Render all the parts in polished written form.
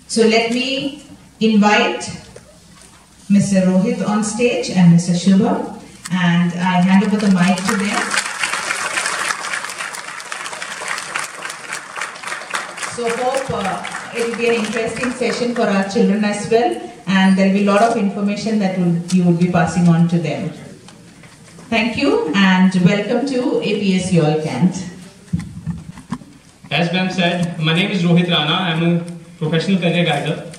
So let me invite Mr. Rohit on stage and Mr. Shubham, and I hand over the mic to them. So hope it will be an interesting session for our children as well, and there will be a lot of information that you will be passing on to them. Thank you and welcome to APS YOL Kent. As Bam said, my name is Rohit Rana. I am a professional career guider.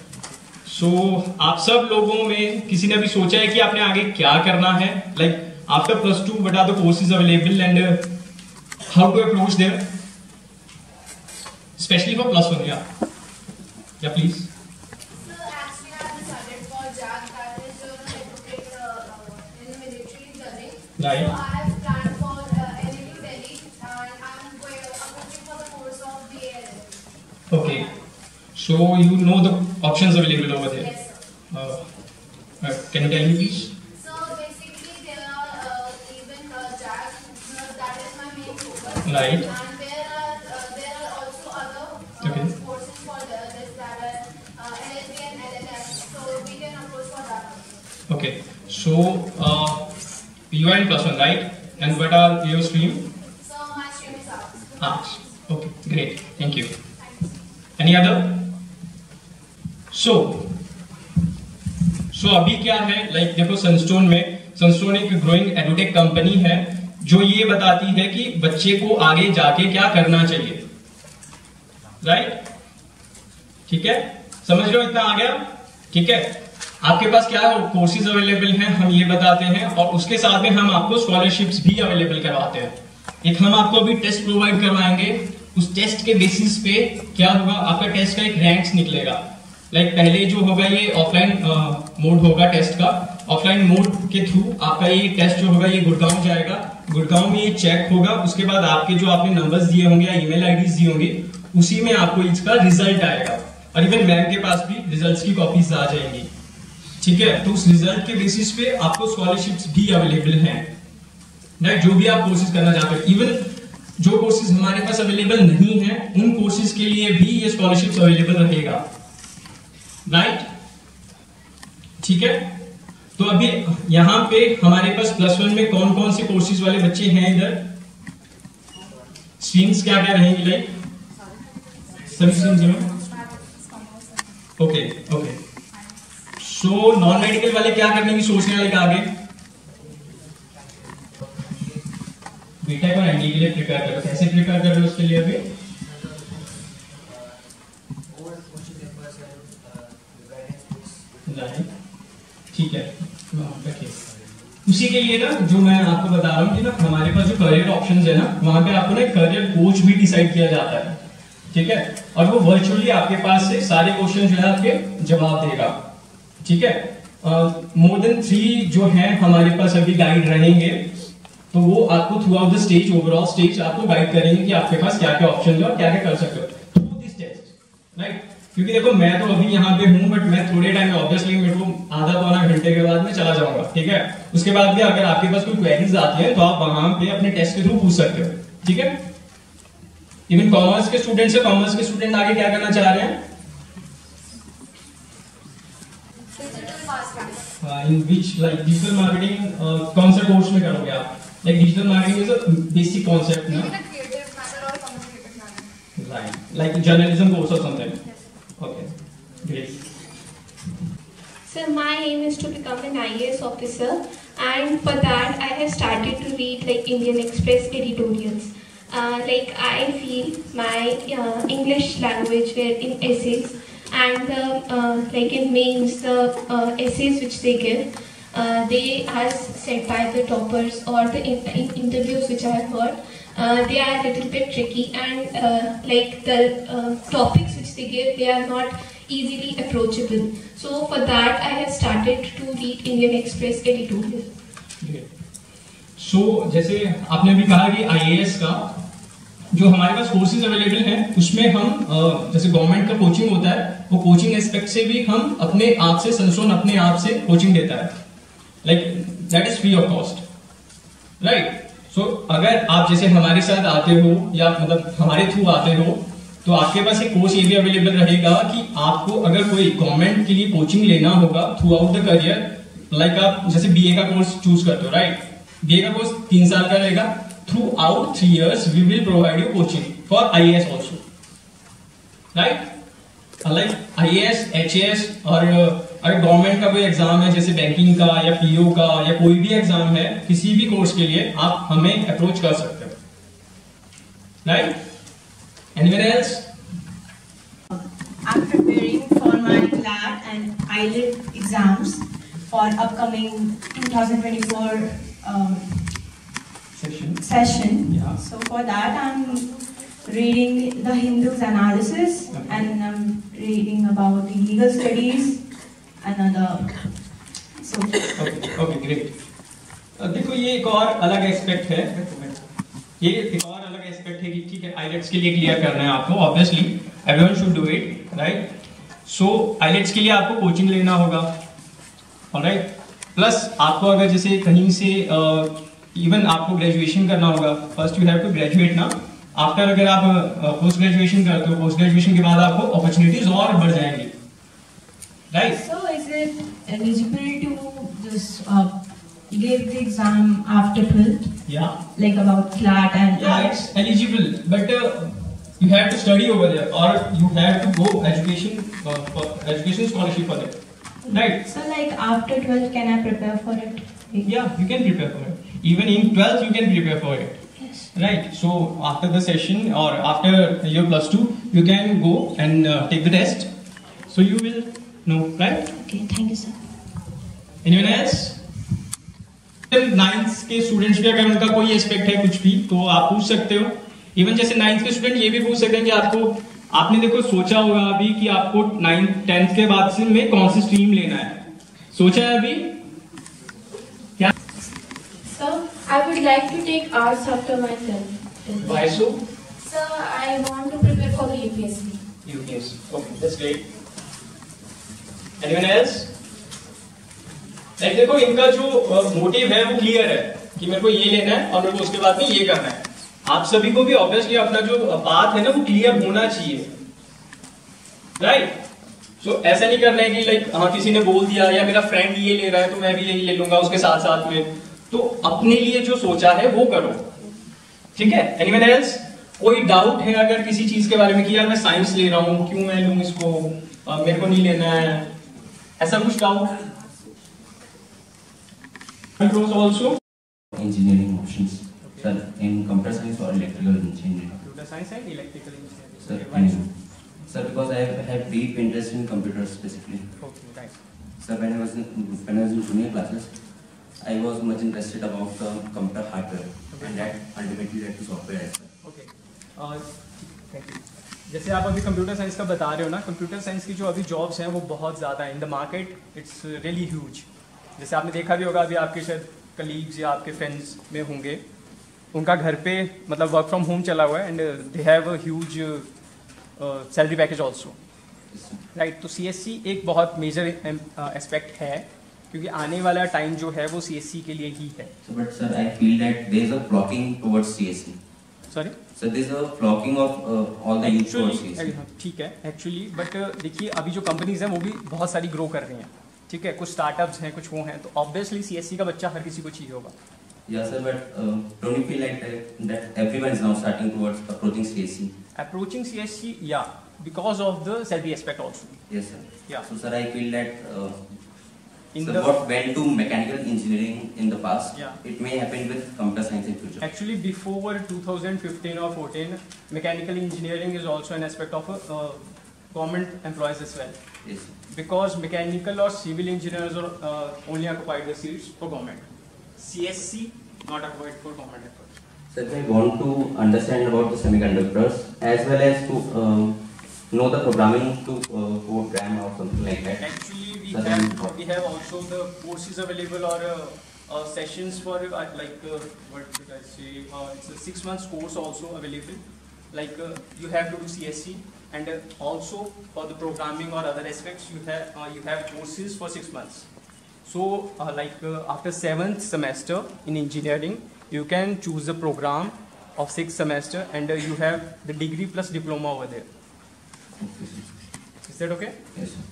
So, आप सब लोगों में किसी ने भी सोचा है कि आपने आगे क्या करना है? Like after +2, what are the courses available and how to approach them? Especially for +1, yeah. Yeah, please. So actually, I decided for JAG, that is in the military learning. Right. So I have planned for NLU Delhi, and I'm approaching for the course of BALL. Okay. So you know the options available over there. Yes, sir. Can you tell me, please? So basically, there are even JAG, that is my main focus. Right. And there are also other courses for this, that are LLB and LLM. So we can approach for that. Okay. So you are in +1, right? And what are your stream? So my stream is arts. Arts. Okay. Great. Thank you. Any other? So अभी क्या है, like देखो Sunstone एक growing edutech company है जो ये बताती है कि बच्चे को आगे जाके क्या करना चाहिए, राइट? ठीक है, समझ लो इतना आ गया. ठीक है, आपके पास क्या कोर्सेज अवेलेबल हैं हम ये बताते हैं, और उसके साथ में हम आपको स्कॉलरशिप्स भी अवेलेबल करवाते हैं. एक हम आपको अभी टेस्ट प्रोवाइड करवाएंगे, उस टेस्ट के बेसिस पे क्या होगा, आपका टेस्ट का एक रैंक्स निकलेगा. लाइक पहले जो होगा ये ऑफलाइन मोड होगा टेस्ट का. ऑफलाइन मोड के थ्रू आपका ये टेस्ट जो होगा ये गुड़गांव जाएगा. गुड़गांव में ये चेक होगा. उसके बाद आपके जो आपने नंबर्स दिए होंगे या ईमेल आईडीज दिए होंगे उसी में आपको इसका रिजल्ट आएगा, और इवन मैम के पास भी रिजल्ट्स की कॉपीज आ जाएंगी. ठीक है, तो उस रिजल्ट के बेसिस पे आपको स्कॉलरशिप्स भी अवेलेबल हैं, राइट? जो भी आप कोर्सेज करना चाहते हो, इवन जो कोर्सेज हमारे पास अवेलेबल नहीं है उन कोर्सेज के लिए भी ये स्कॉलरशिप्स अवेलेबल रहेगा, राइट? ठीक है, तो अभी यहां पे हमारे पास +1 में कौन कौन से कोर्सेज वाले बच्चे हैं इधर? स्ट्रीम्स क्या क्या रहेंगी, लाइक सभी स्ट्रीम्स में? ओके. सो नॉन मेडिकल वाले क्या करने की सोच रहे हैं, लाइक आगे बीटेक और एनडी के लिए प्रिपेयर करो. कैसे प्रिपेयर कर रहे हो उसके लिए अभी? ठीक है, उसी के लिए ना जो मैं आपको बता रहा हूँ कि ना हमारे पास जो करियर ऑप्शंस है ना, वहां पे आपको ना करियर कोच भी डिसाइड किया जाता है. ठीक है, और वो वर्चुअली आपके पास से सारे क्वेश्चन जो है आपके जवाब देगा. ठीक है, मोर देन 3 जो है हमारे पास अभी गाइड रहेंगे, तो वो आपको through out the stage, overall stage आपको गाइड करेंगे कि आपके पास क्या क्या ऑप्शन है और क्या क्या कर सकते हो थ्रू दिस टेस्ट, राइट? क्योंकि देखो मैं तो अभी यहाँ पे हूँ, बट मैं थोड़े टाइम में ऑब्वियसली मेरे को आधा पौना घंटे के बाद मैं चला जाऊंगा. ठीक है, उसके बाद भी अगर आपके पास कोई क्वेरीज आती है तो आप वहां पे अपने टेस्ट के थ्रू पूछ सकते हो. ठीक है, इवन कॉमर्स के स्टूडेंट से कॉमर्स के स्टूडेंट आगे क्या करना चाह रहे हैं? इन विच लाइक डिजिटल मार्केटिंग कौन सा कोर्स में करोगे आप? Like digital marketing is a basic concept ना, राइट? लाइक जर्नलिज्म कोर्स और something. Okay, great. So my aim is to become an IAS officer, and for that I have started to read like Indian Express editorials. Like I feel my English language were in essays, and like in mains the essays which they give, they are set by the toppers, or the interviews which I have heard. They are a little bit tricky, and like the topics which they give, they are not easily approachable. So for that I have started to read Indian Express editorial. So जैसे आपने भी कहा कि IAS का जो हमारे पास courses available हैं उसमें हम जैसे गवर्नमेंट का कोचिंग होता है, वो कोचिंग एस्पेक्ट से भी हम अपने आप से संस्थान अपने आप से कोचिंग देता है, like that is free of cost, right? So अगर आप जैसे हमारे साथ आते हो या मतलब हमारे थ्रू आते हो तो आपके पास एक कोर्स ये भी अवेलेबल रहेगा कि आपको अगर कोई गवर्नमेंट के लिए कोचिंग लेना होगा through out the career, like आप जैसे बीए का कोर्स चूज करते हो, राइट? बीए का कोर्स 3 साल का रहेगा. Throughout 3 years we will provide you coaching for IAS also, right? Like IAS, HAS और अगर गवर्नमेंट का कोई एग्जाम है जैसे बैंकिंग का या PO का या कोई भी एग्जाम है, किसी भी कोर्स के लिए आप हमें अप्रोच कर सकते हो, right? Anyone else? I'm preparing for my CLAT and IELTS exams for upcoming 2024 session. Yeah. So for that, I'm reading the Hindu's analysis, Okay. and I'm reading about the legal studies and other. So Okay, great. देखो ये एक और अलग aspect है, ये एक और अलग एस्पेक्ट है कि ठीक है IELTS के लिए क्लियर करना है आपको, obviously everyone should do it, right? So IELTS के लिए आपको कोचिंग लेना होगा, ऑलराइट? प्लस आपको अगर जैसे कहीं से इवन आपको ग्रेजुएशन करना होगा, first you have to graduate ना, आफ्टर अगर आप पोस्ट ग्रेजुएशन करते हो, पोस्ट ग्रेजुएशन के बाद आपको अपॉर्चुनिटीज और बढ़ जाएंगी, right? So is it eligible to just give the exam after 12th? Yeah. Like about CLAT and Yeah, it's eligible, but you have to study over there, or you have to go education scholarship for that, right? So like after 12th, can I prepare for it? Yeah, you can prepare for it. Even in 12th, you can prepare for it. Yes. Right. So after the session or after your +2, you can go and take the test. So you will know, right? Okay, thank you, sir. Anyone else? 9th के students भी अगर उनका कोई aspect है कुछ भी तो आप पूछ सकते हो. इवन जैसे 9th के स्टूडेंट ये भी पूछ सकते हैं कि आपने देखो सोचा होगा अभी कि आपको 9th 10th के बाद से में कौन सी स्ट्रीम लेना है, सोचा है अभी क्या? Sir, I would like to take arts after my 10th. Why so? Sir, I want to prepare for the UPSC. UPSC. Okay, that's great. Anyone else? Like देखो इनका जो मोटिव है वो क्लियर है कि मेरे को ये लेना है और मेरे को उसके बाद में ये करना है. आप सभी को भी ऑब्वियसली अपना जो पाथ है ना वो क्लियर होना चाहिए, राइट? सो ऐसा नहीं करना है कि लाइक हाँ किसी ने बोल दिया या मेरा फ्रेंड ये ले रहा है तो मैं भी यही ले लूंगा उसके साथ साथ में. तो अपने लिए जो सोचा है वो करो, ठीक है? Anyone else? कोई डाउट है अगर किसी चीज के बारे में कि यार मैं साइंस ले रहा हूँ, क्यों मैं लूं इसको, मेरे को नहीं लेना है, ऐसा कुछ doubt? Also engineering options, sir, in computer science or electrical engineering. computer science and electrical engineering. Sir, Okay, why so? sir, because I have deep interest in computers specifically. Okay, right. Sir, when I was in junior classes, I was much interested about the computer hardware, and that ultimately led to software as well. Okay. Thank you. जैसे आप अभी computer science का बता रहे हो ना, computer science की जो अभी जॉब्स हैं वो बहुत ज़्यादा है in the market, it's really huge. जैसे आपने देखा भी होगा अभी आपके शायद कलीग्स या आपके फ्रेंड्स में होंगे, उनका घर पे मतलब वर्क फ्रॉम होम चला हुआ है and they have a huge salary package also, right? तो CSC एक बहुत मेजर एस्पेक्ट है क्योंकि आने वाला टाइम जो है वो CSC के लिए ही है. But sir, I feel that there is a flocking towards CSC. Sorry So there is a flocking of all the youth towards CSC. ठीक है एक्चुअली, बट देखिए अभी जो कंपनीज हैं वो भी बहुत सारी ग्रो कर रही हैं, ठीक है? कुछ स्टार्टअप्स हैं, कुछ वो हैं, तो ऑब्वियसली CSC का बच्चा हर किसी को चाहिए होगा. Yeah, sir, but don't you feel like that everyone is now starting towards approaching CSC? Approaching CSC, yeah, because of the salary aspect also. Yes, sir. Yeah. So, sir, I feel that In so the what went to mechanical engineering in the past, Yeah. it may happen with computer science in future. actually before 2015 or 14, mechanical engineering is also an aspect of government employees as well, Yes, sir. because mechanical or civil engineers are only occupied the seats for government. CSC not occupied for government employees. Sir, I want to understand about the semiconductors as well as to know the programming to code RAM or something like that. Actually, Sir, we have also the courses available or sessions for what did I say? It's a 6 months course also available. Like you have to do CSC, and also for the programming or other aspects you have courses for 6 months. So after 7th semester in engineering, you can choose the program of 6th semester, and you have the degree plus diploma over there. Okay, sir. Is that okay? Yes, sir.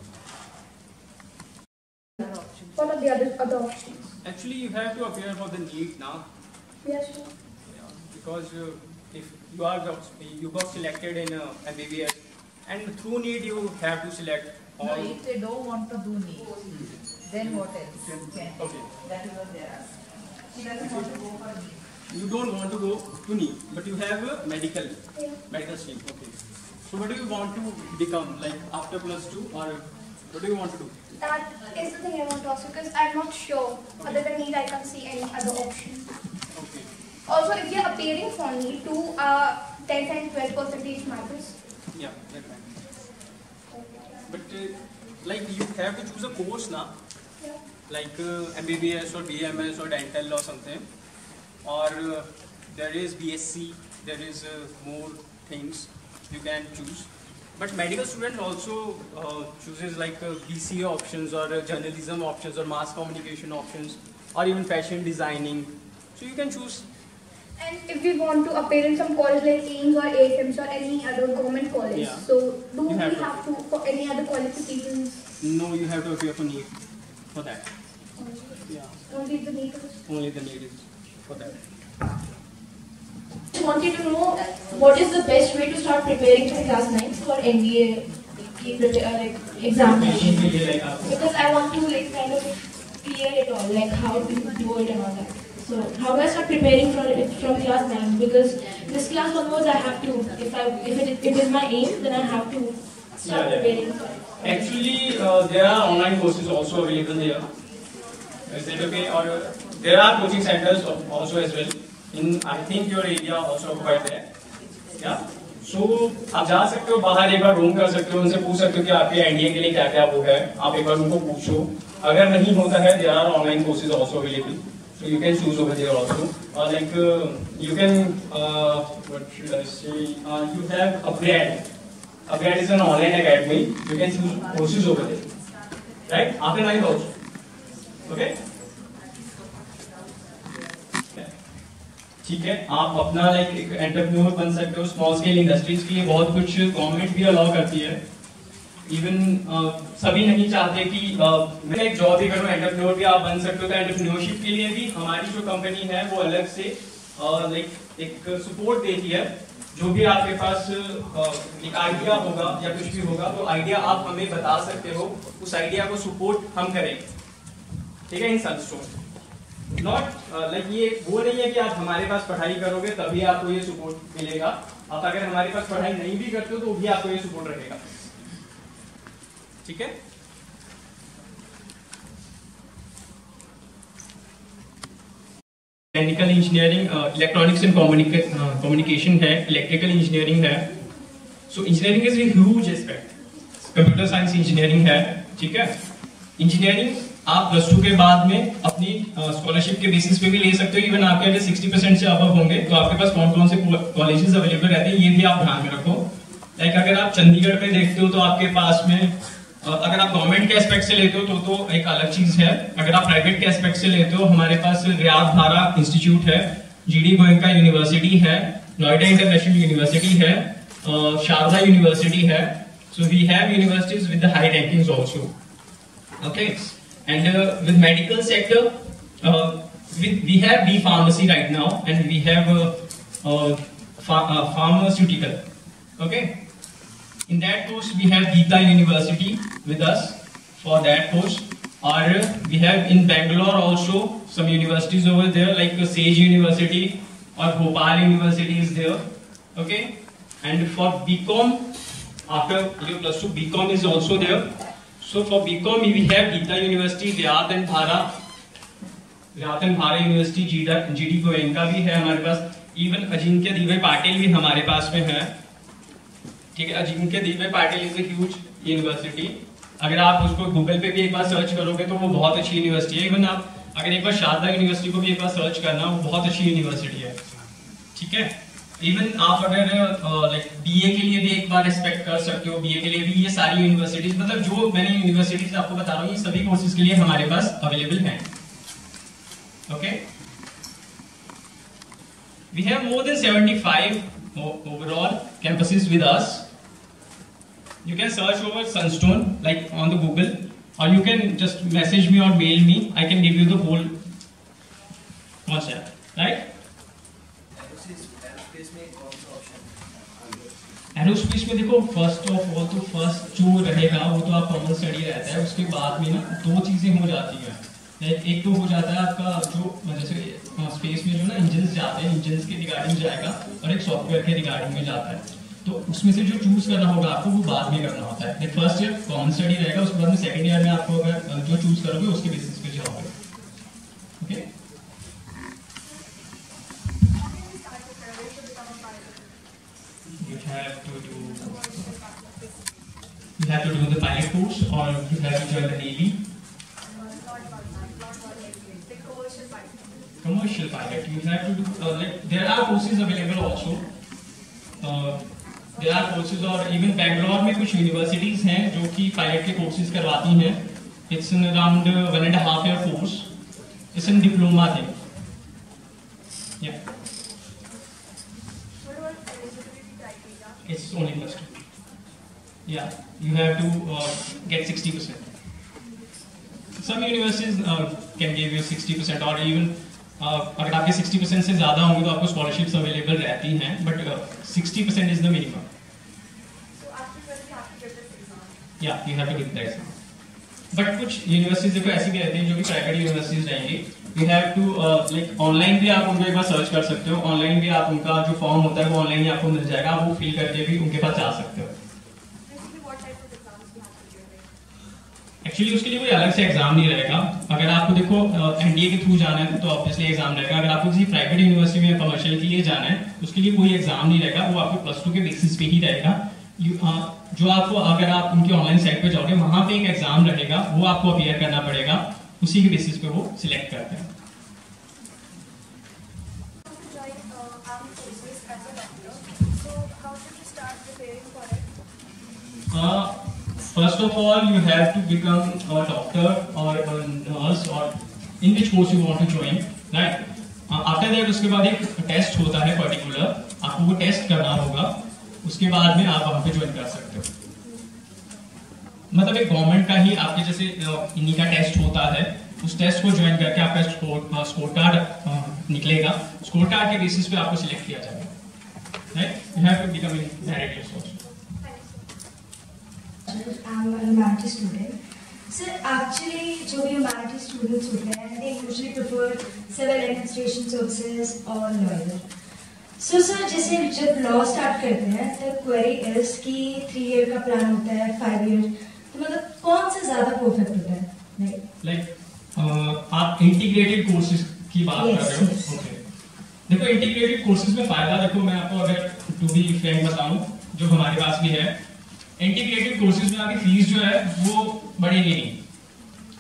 What are the other options? Actually, you have to appear for the NEET now. Yes, sir. Yeah, because if you got selected in MBBS, and through NEET you have to select all. No, if they don't want to do NEET, then what else? Okay. Okay. That is what they are asking. She doesn't want to go for NEET. You don't want to go to NEET, but you have a medical stream. Okay. So what do you want to become, like after +2, or what do you want to do? That is the thing I want to ask because I'm not sure. Other than NEET, I can't see any other option. Okay. Also, if you're appearing for NEET, 10th and 12th percentage matters. Yeah, that's right. But like you have to choose a course now, Yeah. like MBBS or BMS or dental or something, or there is BSc, there is more things you can choose. But medical student also chooses like BCA options or journalism options or mass communication options or even fashion designing. So you can choose. And if we want to appear in some college like AIMS or AFMs or any other government college, Yeah. so do You we have have to for any other qualifications? No, you have to appear for NEET for that. Yeah, Only the NEET? only the NEET is for that. I wanted to know what is the best way to start preparing for class 9 for NBA examination, because I want to like kind of clear it all, like how to do it and all that. So how do I start preparing from class 9? Because this class onwards I have to, if it is my aim, then I have to start preparing for it. Actually, there are online courses also available here. Is that okay? Or there are coaching centers also as well. In I think your area also quite there. Yeah. So आप जा सकते हो बाहर, एक बार room कर सकते हो, उनसे पूछ सकते हो कि आपके एनडीए के लिए क्या क्या वो है, आप एक बार उनको पूछो. अगर नहीं होता है, there are online courses also available. So you can choose over there also. Or like you can what should I say? You have Upgrad. Upgrad is an online academy. You can choose courses over there. Right? After 9th also. Okay? ठीक है, आप अपना like एक entrepreneur बन सकते हो. Small scale industries के लिए बहुत कुछ गवर्नमेंट भी अलाउ करती है. इवन सभी नहीं चाहते कि मैं एक जॉब भी करूं, एंटरप्रेन्योर भी आप बन सकते हो. तो एंटरप्रेन्योरशिप के लिए भी हमारी जो कंपनी है वो अलग से लाइक एक सपोर्ट देती है. जो भी आपके पास एक आइडिया होगा या कुछ भी होगा, तो आइडिया आप हमें बता सकते हो, उस आइडिया को सपोर्ट हम करेंगे. ठीक है, इन सनस्टोन नॉट लाइक ये वो नहीं है कि आप हमारे पास पढ़ाई करोगे तभी आपको ये सपोर्ट मिलेगा. आप अगर हमारे पास पढ़ाई नहीं भी करते हो तो भी आपको ये सपोर्ट रहेगा. ठीक है. Technical engineering, electronics and communication है, इलेक्ट्रिकल इंजीनियरिंग है. So engineering is a huge aspect. Computer science engineering है. ठीक है. इंजीनियरिंग आप +2 के बाद में अपनी स्कॉलरशिप के बेसिस पे भी ले सकते हो. इवन आपके अगर 60% से अबव होंगे तो आपके पास कौन कौन से कॉलेजेस अवेलेबल रहते हैं, ये भी आप ध्यान में रखो. लाइक अगर आप चंडीगढ़ में देखते हो तो आपके पास में अगर आप गवर्नमेंट के एस्पेक्ट से लेते हो तो एक अलग चीज है. अगर आप प्राइवेट के एस्पेक्ट से लेते हो, हमारे पास रियाद भारा इंस्टीट्यूट है, जीडी गोयनका यूनिवर्सिटी है, नोएडा इंटरनेशनल यूनिवर्सिटी है, शारदा यूनिवर्सिटी है. So we have universities with the high rankings also. Okay. And with medical sector, we have B pharmacy right now, and we have pharmaceutical. Okay. In that course, we have Geeta University with us for that course. Or we have in Bangalore also some universities over there, like Sage University or Bhopal University is there. Okay. And for BCom, after your +2, BCom is also there. So for BCom we have Geeta University, Riyad and Bhara University, GD Goenka भी है हमारे पास. Even Ajinkya दिवे पाटिल भी हमारे पास में है. ठीक है. अजिंक्य दिवे Patil is a huge university. अगर आप उसको गूगल पे भी एक बार सर्च करोगे तो वो बहुत अच्छी यूनिवर्सिटी है. इवन आप अगर एक बार शारदा यूनिवर्सिटी को भी एक बार सर्च करना, वो बहुत अच्छी यूनिवर्सिटी है. ठीक है. इवन आप अगर लाइक बीए के लिए भी एक बार एक्सपेक्ट कर सकते हो. बीए के लिए भी ये सारी यूनिवर्सिटीज, मतलब जो मैंने यूनिवर्सिटीज आपको बता रहा हूँ, ये सभी कोर्सेज के लिए हमारे पास अवेलेबल हैं. Okay. We have more than 75 overall campuses with us. You can search over Sunstone like on the Google, or you can just message me or mail me. I can give you the whole concept, right? Aerospace में देखो, first of all तो first जो रहेगा वो तो आप common study रहता है, उसके बाद में ना दो चीजें हो जाती हैं। एक तो हो जाता है आपका जो जैसे स्पेस में जो ना इंजन्स जाते हैं, इंजन्स के रिगार्डिंग जाएगा, और एक सॉफ्टवेयर के रिगार्डिंग में जाता है। तो उसमें से जो चूज करना होगा आपको वो बाद में करना होता है। फर्स्ट ईयर कॉमन स्टडी रहेगा, उसके बाद में सेकंड ईयर में आपको अगर जो चूज करोगे उसके बेसिस पे जाओगे। Okay, you have to do the pilot course, or you have to join the Navy. Commercial pilot. You have to do like there are courses available also. There are courses, और even Bangalore में कुछ universities हैं जो कि pilot के courses करवाती हैं. It's in around 1.5 year course. It's a diploma thing. Yeah. It's only plus 2. Yeah, you have to get 60%. Some universities can give you 60%, or even अगर आपके 60% से ज़्यादा होंगे तो आपको scholarships अवेलेबल रहती हैं, but 60% is the minimum. So after 12 you have to give this exam. Yeah, you have to give the exam. But कुछ universities देखो ऐसी भी रहती हैं जो कि private universities रहेंगी. You have to like online भी आप उनको एक बार सर्च कर सकते हो, online भी आप उनका जो फॉर्म होता है वो ऑनलाइन ही आपको मिल जाएगा, आप वो फिल करके भी उनके पास जा सकते हो। एक्चुअली उसके लिए कोई अलग से एग्जाम नहीं रहेगा। अगर आपको देखो एनडीए के थ्रू जाना है तो ऑब्वियसली एग्जाम रहेगा। अगर आपको किसी प्राइवेट यूनिवर्सिटी में कमर्शियल के लिए जाना है उसके लिए कोई एग्जाम नहीं रहेगा, वो आपको +2 के बेसिस पे ही रहेगा। जो आपको अगर आप उनकी ऑनलाइन साइट पे जाओगे वहां पे एक एग्जाम रहेगा, वो आपको अपीयर करना पड़ेगा, उसी के बेसिस पे वो सिलेक्ट करते हैं। First of all, you have to become a doctor or a nurse, or in which course you want to join, right? After that, उसके बाद एक टेस्ट होता है पर्टिकुलर, आपको वो टेस्ट करना होगा, उसके बाद में आप वहाँ पे ज्वाइन कर सकते हो। मतलब एक गवर्नमेंट का ही आपके जैसे इन्हीं का टेस्ट होता है, उस टेस्ट को ज्वाइन करके आपका स्कोर कार्ड निकलेगा, स्कोर कार्ड के बेसिस पे आपको सिलेक्ट किया जाएगा, right? You have to become a director also. I'm a humanities student. Sir, actually, जो भी humanities students होते हैं, they usually prefer civil administration services or lawyer. So sir, जैसे जब law start करते हैं, तो query is कि 3 year का plan होता है, 5 year, तो मतलब कौन से ज़्यादा perfect होता है? Like आप integrated courses की बात कर रहे हो? Okay. देखो integrated courses में फायदा देखो, मैं आपको अगर to be frank बताऊं, जो हमारे पास भी है, इंटीग्रेटेड कोर्सेज में आपकी फीस जो है वो बढ़ेगी नहीं।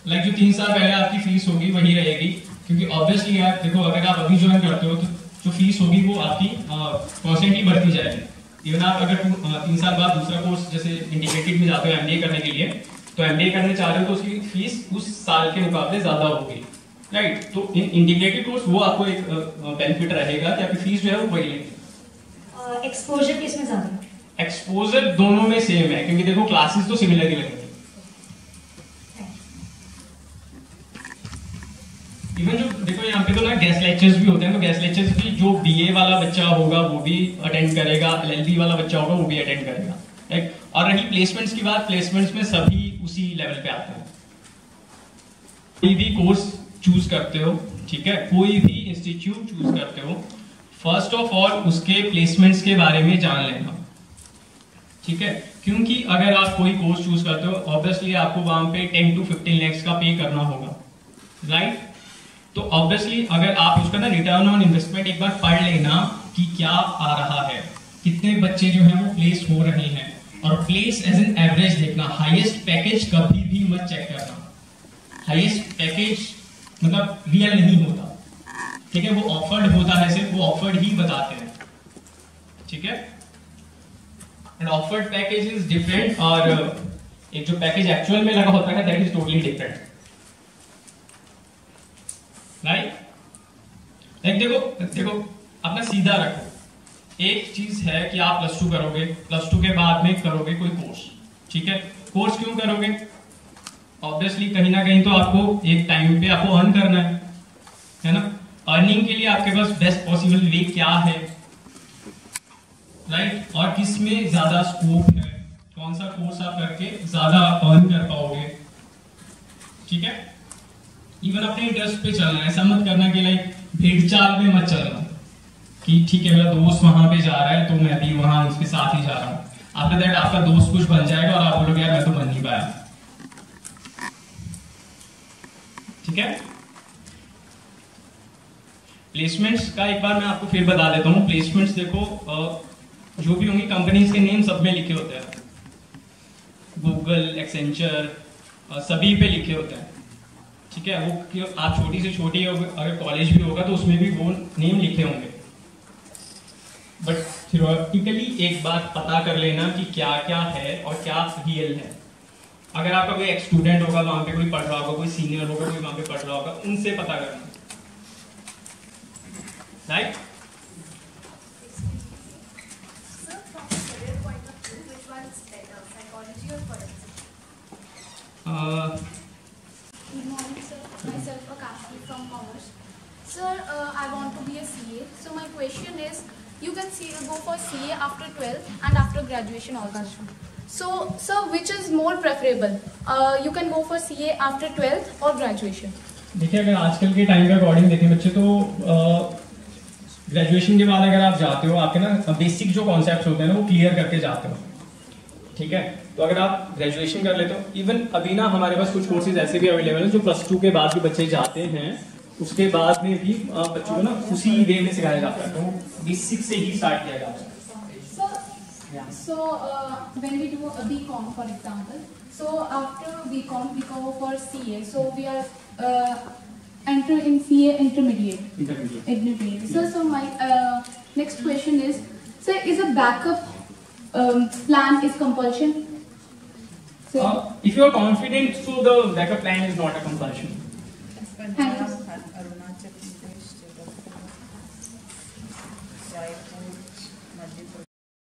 लाइक जो 3 साल पहले आपकी फीस होगी वही रहेगी, क्योंकि ऑब्वियसली यार देखो अगर आप अभी ज्वाइन करते हो तो जो फीस होगी वो आपकी कॉन्स्टेंटली बढ़ती जाएगी। इवन आप अगर 3 साल बाद दूसरा कोर्स जैसे इंटीग्रेटेड में जाते हो एमबीए करने के लिए, तो एमबीए करने चाह रहे हो तो उसकी फीस उस साल के मुकाबले ज्यादा होगी, राइट? तो इंटीग्रेटेड कोर्स वो आपको एक बेनिफिट रहेगा कि आपकी फीस जो है वो वही लेगी। एक्सपोजर किसमें ज्यादा? एक्सपोजर दोनों में सेम है, क्योंकि देखो क्लासेस तो सिमिलर ही लगेंगे। इवन जो देखो यहाँ पे तो ना गेस्ट लेक्चर्स भी होते हैं, तो गेस्ट लेक्चर्स भी जो बीए वाला बच्चा होगा वो भी अटेंड करेगा, एलएलबी वाला बच्चा होगा वो भी अटेंड करेगा, राइट? और रही प्लेसमेंट्स की बात, प्लेसमेंट्स में सभी उसी लेवल पे आते हैं। कोई भी कोर्स चूज करते हो, ठीक है, कोई भी इंस्टीट्यूट चूज करते हो, फर्स्ट ऑफ ऑल उसके प्लेसमेंट्स के बारे में जान लेना, ठीक है? क्योंकि अगर आप कोई कोर्स चूज करते हो ऑब्वियसली आपको वहां पे 10 to 15 lakhs का पे करना होगा, राइट? तो ऑब्वियसली अगर आप उसका ना रिटर्न ऑन इन्वेस्टमेंट एक बार पढ़ लेना कि क्या आ रहा है, कितने बच्चे जो हैं वो प्लेस हो रहे हैं, और प्लेस एज एन एवरेज देखना। हाईएस्ट पैकेज कभी भी मत चेक करना, हाईएस्ट पैकेज मतलब रियल नहीं होता, ठीक है? वो ऑफर्ड होता है, सिर्फ वो ऑफर्ड ही बताते हैं, ठीक है? And offered package is different, और एक जो पैकेज एक्चुअल में लगा होता है that is totally different, right? Like देखो अपना सीधा रखो। एक चीज है कि आप प्लस टू करोगे, प्लस टू के बाद में करोगे कोई कोर्स, ठीक है। कोर्स क्यों करोगे? ऑब्वियसली कहीं ना कहीं तो आपको एक टाइम पे आपको अर्न करना है ना। अर्निंग के लिए आपके पास बेस्ट पॉसिबल वे क्या है, राइट, और किस में ज्यादा स्कोप है, कौन सा कोर्स आप करके ज्यादा अर्न कर पाओगे, ठीक है। इवन अपने इंटरेस्ट पे चलना है, ऐसा मत करना कि लाइक भेड़ चाल में मत चलना कि ठीक है मेरा दोस्त वहां पे जा रहा है तो मैं भी वहां उसके साथ ही जा रहा हूं। आफ्टर दैट आपका दोस्त कुछ बन जाएगा और आप बोलोगे यार मैं तो बन नहीं पाया, ठीक है। प्लेसमेंट्स का एक बार मैं आपको फिर बता देता हूँ। प्लेसमेंट्स देखो जो भी होंगी कंपनीज के नेम सब में लिखे होते हैं, गूगल, एक्सेंचर, सभी पे लिखे होते हैं, ठीक है। वो आप छोटी से छोटी अगर कॉलेज भी होगा तो उसमें भी वो नेम लिखे होंगे, बट थियोरेटिकली एक बात पता कर लेना कि क्या क्या है और क्या रियल है। अगर आपका कोई एक्स स्टूडेंट होगा वहां पे कोई पढ़ रहा होगा, कोई सीनियर होगा कोई वहां पे पढ़ रहा होगा, उनसे पता करना, right. Good morning, sir. Myself, Akashi from Commerce. Sir, I want to be a CA. So my question is, you can go for CA after 12th and after graduation also. So, sir, which is more preferable? You can go for CA after 12th or graduation? देखिए अगर आजकल के time के according देखें बच्चे तो graduation के बाद अगर आप जाते हो आपके ना बेसिक जो कॉन्सेप्ट्स होते हैं ना वो क्लियर करके जाते हो, ठीक है। तो अगर आप ग्रेजुएशन कर लेते हो, इवन अभी ना हमारे पास कुछ कोर्सेज ऐसे भी अवेलेबल हैं जो प्लस टू के बाद भी बच्चे जाते हैं, उसके बाद में भी बच्चों को ना उसी वे में सिखाया जाता है, तो बेसिक से ही स्टार्ट किया जाता है। So when we do a BCom, for example, so after BCom we go for CA. So we are enter in CA intermediate. So my next question is, sir, is a backup plan is compulsion? So if you are confident, so the backup plan is not a compulsion. Thank you.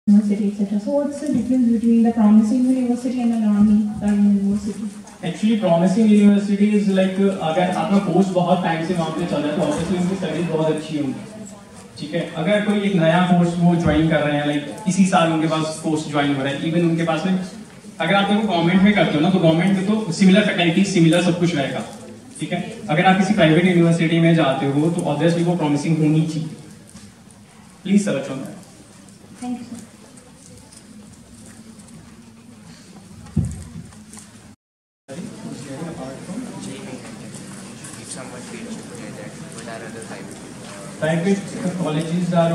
University, etc. So what's the difference between the promising university and a non-prime university? Actually, promising university is like अगर आपका course बहुत time से वहाँ पे चल रहा है तो ऑब्वियसली उनकी स्टडीज बहुत अच्छी होंगी, ठीक है। अगर कोई एक नया कोर्स वो ज्वाइन कर रहे हैं, लाइक इसी साल उनके पास कोर्स ज्वाइन हो रहा है, इवन उनके पास में अगर आप देखो गवर्नमेंट में करते हो ना तो गवर्नमेंट में तो सिमिलर फैकल्टीज सिमिलर सब कुछ रहेगा, ठीक है। अगर आप किसी प्राइवेट यूनिवर्सिटी में जाते हो तो ऑब्वियसली वो प्रॉमिसिंग होनी चाहिए। Please search on that. Thank you, sir. Private colleges are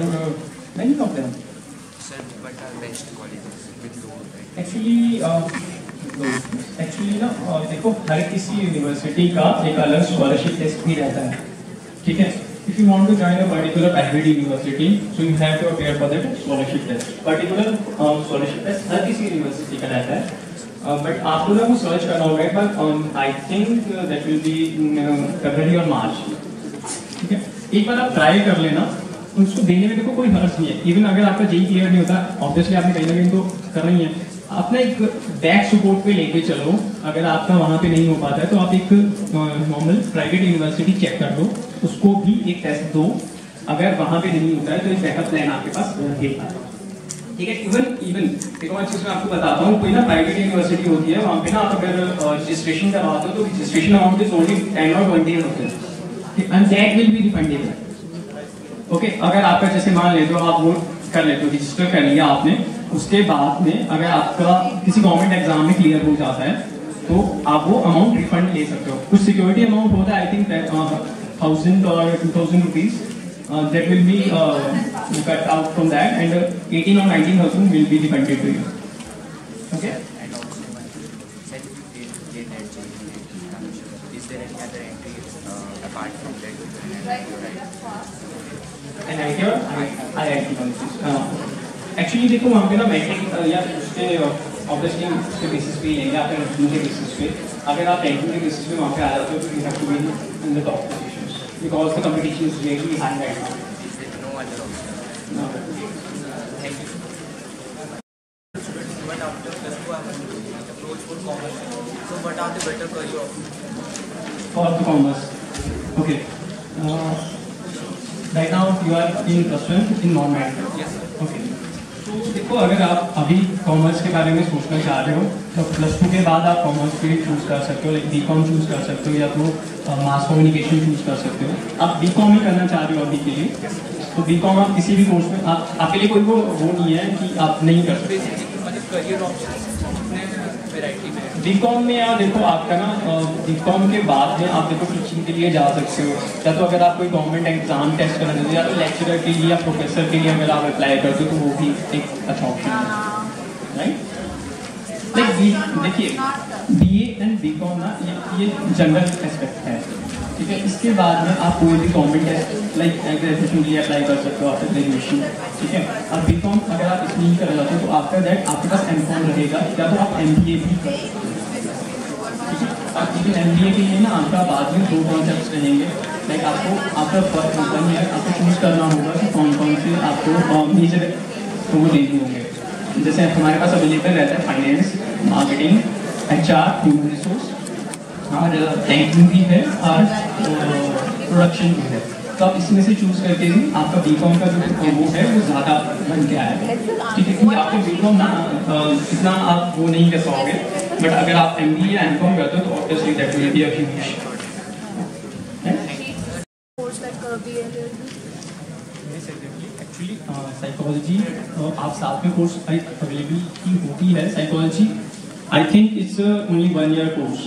many of them. Sir, what are best colleges with low rate? Actually ना देखो हर किसी यूनिवर्सिटी का एक अलग स्कॉलरशिप टेस्ट भी रहता है, ठीक है। If you want to join a particular private university, so you have to appear for that scholarship test. Particular scholarship test हर किसी यूनिवर्सिटी का रहता है, बट आपको ना वो सर्च करना होगा एक बार। I think that will be फरवरी और मार्च, ठीक है। एक बार आप ट्राई कर लेना, उसको देने में देखो कोई हर्ज नहीं है। इवन अगर आपका जेई क्लियर नहीं होता, ऑब्वियसली आपने कहीं ना कहीं तो करना ही है, अपना एक बैक सपोर्ट पे लेके चलो। अगर आपका वहाँ पे नहीं हो पाता है तो आप एक नॉर्मल प्राइवेट यूनिवर्सिटी चेक कर लो, उसको भी एक टेस्ट दो। अगर वहाँ पे नहीं होता है तो एक बैकअप प्लान आपके पास रहेगा, ठीक है। इवन एक और चीज मैं आपको बताता हूँ, कोई ना प्राइवेट यूनिवर्सिटी होती है वहाँ पे ना आप अगर रजिस्ट्रेशन करवाते हो तो registration amount is only 10 or 20 होते and that will be refundable, okay. अगर आपका जैसे मान लेते हो आप वो कर लेते हो, रजिस्टर कर लिया आपने, उसके बाद में अगर आपका किसी गवर्नमेंट एग्जाम में क्लियर हो जाता है तो आप वो अमाउंट रिफंड ले सकते हो। कुछ सिक्योरिटी अमाउंट होता है, I think 1000 or 2000 rupees, that will be cut out from that, and 18 or 19,000 will be refunded to you, okay. And also said if you get that is there any other entries apart from that? And IIT colleges actually देखो वहाँ पे ना matric या उसके obviously उसके basis पे लेंगे, आपके रैंकिंग के बेसिस पे। अगर आप रैंकिंग के बेसिस पे वहाँ पे आ जाते हो तो you have to be in the top positions because the competition is really high right now. No other option. but after plus 2 I want to approach for commerce. So what are the better career options for the commerce? Okay. Right now you are in plus 1 in non-med. Yes sir. Okay. तो देखो, अगर आप अभी commerce के बारे में सोचना चाह रहे हो तो प्लस 2 के बाद आप कॉमर्स फील्ड चूज़ कर सकते हो, लाइक बीकॉम चूज़ कर सकते हो या तो मास कम्युनिकेशन चूज़ कर सकते हो। आप बीकॉम ही करना चाह रहे हो अभी के लिए, तो बीकॉम आप किसी भी कोर्स में आपके लिए कोई वो नहीं है कि आप नहीं कर सकते। करियर ऑप्शन वैरायटी में बीकॉम में यार देखो, आपका ना बीकॉम के बाद में आप देखो टीचिंग के लिए जा सकते हो, या तो अगर आप कोई गवर्नमेंट एग्जाम टेस्ट करना चाहते हो या तो लेक्चरर के लिए या प्रोफेसर के लिए अगर आप अप्लाई करते हो तो वो भी एक अच्छा ऑप्शन है, राइट। देखिए बीए एंड बीकॉम ना ये जनरल एस्पेक्ट है, ठीक है। इसके बाद में आप कोई भी गवर्नमेंट टेस्ट लाइक ग्रेजुएशन के लिए अप्लाई कर सकते हो आफ्टर ग्रेजुएशन, ठीक है। और बीकॉम अगर आप इसमें नहीं करना चाहते हो तो आफ्टर दैट आपके पास एमकॉम रहेगा, या तो आप एमबीए भी कर सकते हो, ठीक है। और लेकिन एमबीए के लिए ना आपका बाद में 2 कॉन्सेप्ट्स रहेंगे, लाइक आपको आफ्टर 1 ईयर आपको चूज़ करना होगा कि कौन कौन से आपको मेजर वो देने होंगे। जैसे हमारे पास अवेलेबल रहता है finance, marketing, HR, human resource और बैंकिंग भी है और प्रोडक्शन भी है। तो आप इसमें से चूज़ करके ही आपका बीकॉम का जो वो है वो ज़्यादा बन के आएगा, ठीक है। क्योंकि आपको बीकॉम ना इतना आप वो नहीं कर पाओगे, बट अगर आप MBA या MCOM करते हो तो obviously that will be a huge. Actually psychology आप साथ में कोर्स अवेलेबल की होती है। Psychology I think it's only 1 year course,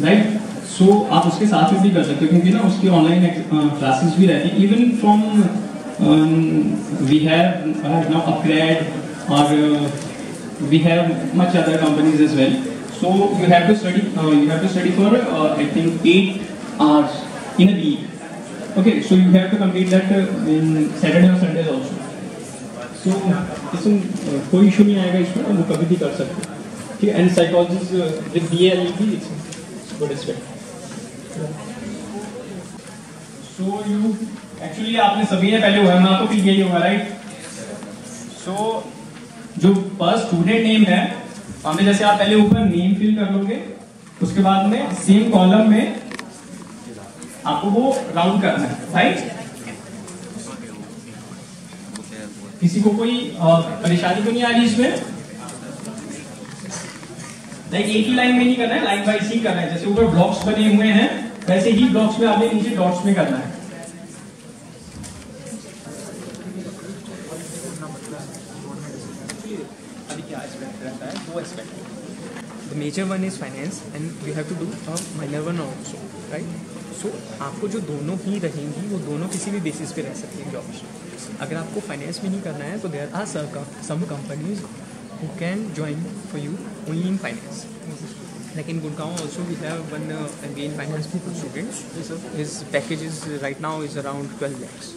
right. So आप उसके साथ में भी कर सकते हो, क्योंकि ना उसकी ऑनलाइन क्लासेस भी रहती है। Even from we have now upgrade और we have much other companies as well. So you have to study for I think 8 hours in a week. Okay, so you have to complete that in Saturday or Sundays also. So इसमें कोई issue नहीं आएगा इसमें, वो कभी भी कर सकते हैं, ठीक है। And psychologist with BA LLB it's good aspect. So you actually आपने सभी ने पहले OMR को फिल यही होगा, राइट। सो जो फर्स्ट स्टूडेंट नेम है वहाँ में जैसे आप पहले ऊपर नेम फिल कर लोगे, उसके बाद में सेम कॉलम में आपको वो राउंड करना है, राइट। किसी को कोई परेशानी तो नहीं आ रही इसमें? लाइक एक ही लाइन में नहीं करना है, लाइन वाइज ही करना है। जैसे ऊपर ब्लॉक्स बने हुए हैं वैसे ही ब्लॉक्स में आपने नीचे डॉट्स में करना है। अभी क्या एस्पेक्ट रहता है? 2 aspect. The major one is finance and you have to do a minor one also, right? So आपको जो दोनों ही रहेंगी वो दोनों किसी भी बेसिस पे रह सकती है जॉब्स। अगर आपको फाइनेंस में नहीं करना है तो there are some companies who can join for you only in finance. Like in Gurgaon also we have one MBA in finance student. His package is right now is around 12 lakhs.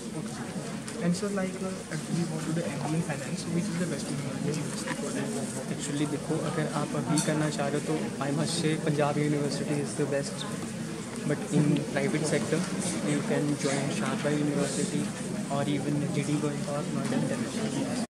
And so like we want to do MBA in finance, which is the best university for that. Actually देखो, अगर आप अभी करना चाह रहे हो तो I must say Punjab University is the best. But in private sector you can join Sharda University or even GD going or Noida International.